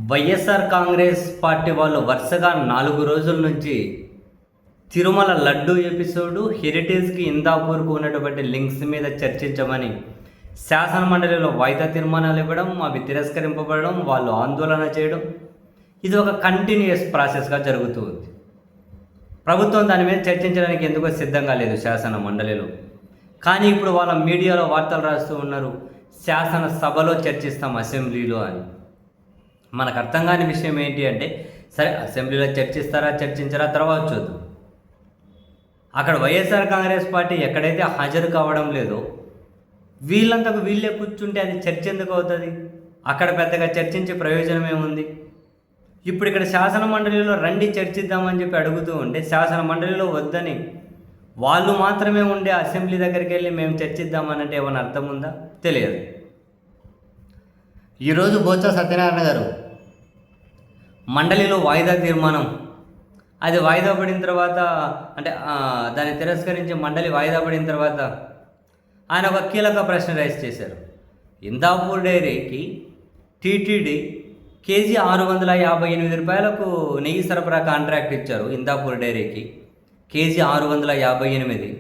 YSR Congress party వాళ్ళు వరుసగా 4 రోజుల నుంచి తిరుమల లడ్డు ఎపిసోడు, హెరిటేజ్కి ఇందాపూర్కు ఉన్నటువంటి లింక్స్ మీద చర్చించమని శాసన మండలిలో వాయిదా తీర్మానాలు ఇవ్వడం, అవి తిరస్కరింపబడడం, వాళ్ళు ఆందోళన చేయడం, ఇది ఒక కంటిన్యూస్ ప్రాసెస్గా జరుగుతూ ఉంది. ప్రభుత్వం దాని మీద చర్చించడానికి ఎందుకో సిద్ధంగా లేదు శాసన మండలిలో. కానీ ఇప్పుడు వాళ్ళ మీడియాలో వార్తలు రాస్తూ ఉన్నారు, శాసన సభలో చర్చిస్తాం అసెంబ్లీలో అని. మనకు అర్థం కాని విషయం ఏంటి అంటే, సరే అసెంబ్లీలో చర్చిస్తారా చర్చించారా తర్వాత చూద్దాం. అక్కడ వైఎస్ఆర్ కాంగ్రెస్ పార్టీ ఎక్కడైతే హాజరు కావడం లేదో వీళ్ళంతకు వీళ్ళే కూర్చుంటే అది చర్చ ఎందుకు అవుతుంది? అక్కడ పెద్దగా చర్చించే ప్రయోజనం ఏముంది? ఇప్పుడు ఇక్కడ శాసన మండలిలో రండి చర్చిద్దామని చెప్పి అడుగుతూ ఉంటే శాసన మండలిలో వద్దని వాళ్ళు మాత్రమే ఉండే అసెంబ్లీ దగ్గరికి వెళ్ళి మేము చర్చిద్దామనంటే ఏమైనా అర్థం ఉందా? తెలియదు. ఈరోజు బొత్స సత్యనారాయణ గారు మండలిలో వాయిదా తీర్మానం, అది వాయిదా పడిన తర్వాత అంటే దాన్ని తిరస్కరించి మండలి వాయిదా పడిన తర్వాత ఆయన ఒక కీలక ప్రశ్న రైజ్ చేశారు. ఇందాపూర్ డైరీకి టీటీడీ కేజీ 658 రూపాయలకు నెయ్యి సరఫరా కాంట్రాక్ట్ ఇచ్చారు. ఇందాపూర్ డైరీకి కేజీ 658.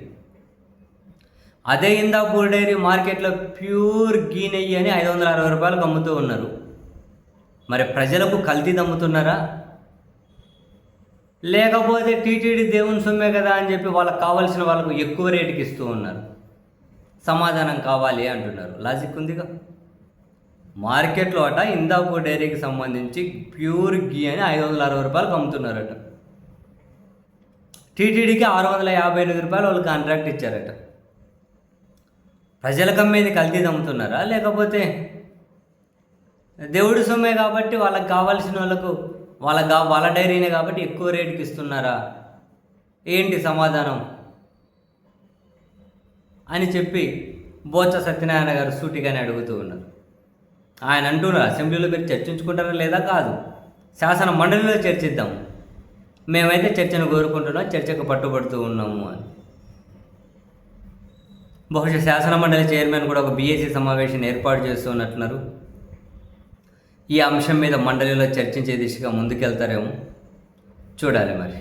అదే ఇందాపూర్ డైరీ మార్కెట్లో ప్యూర్ గీ నెయ్యి అని 560 రూపాయలకు అమ్ముతూ ఉన్నారు. మరి ప్రజలకు కల్తీ అమ్ముతున్నారా? లేకపోతే టీటీడీ దేవుని సొమ్మే కదా అని చెప్పి వాళ్ళకి కావాల్సిన వాళ్ళకు ఎక్కువ రేటుకి ఇస్తూ ఉన్నారు? సమాధానం కావాలి అంటున్నారు. లాజిక్ ఉందిగా. మార్కెట్లో అట ఇందాపూర్ డైరీకి సంబంధించి ప్యూర్ గీ అని 560 రూపాయలకు అమ్ముతున్నారట. టీటీడీకి 658 రూపాయలు వాళ్ళు కాంట్రాక్ట్ ఇచ్చారట. ప్రజలకు అమ్మేది కల్తీ అమ్ముతున్నారా? లేకపోతే దేవుడి సొమ్మే కాబట్టి వాళ్ళకి కావాల్సిన వాళ్ళకు వాళ్ళ డైరీనే కాబట్టి ఎక్కువ రేటుకి ఇస్తున్నారా? ఏంటి సమాధానం అని చెప్పి బొత్స సత్యనారాయణ గారు సూటిగానే అడుగుతూ ఉన్నారు. ఆయన అంటున్నారు, అసెంబ్లీలో మీరు చర్చించుకుంటారా లేదా? కాదు, శాసన మండలిలో చర్చిద్దాం, మేమైతే చర్చను కోరుకుంటున్నాం, చర్చకు పట్టుబడుతూ ఉన్నాము అని. బహుశా శాసన మండలి చైర్మన్ కూడా ఒక బీఏసీ సమావేశం ఏర్పాటు చేస్తున్నట్టున్నారు. ఈ అంశం మీద మండలిలో చర్చించే దిశగా ముందుకెళ్తారేమో, చూడాలి మరి.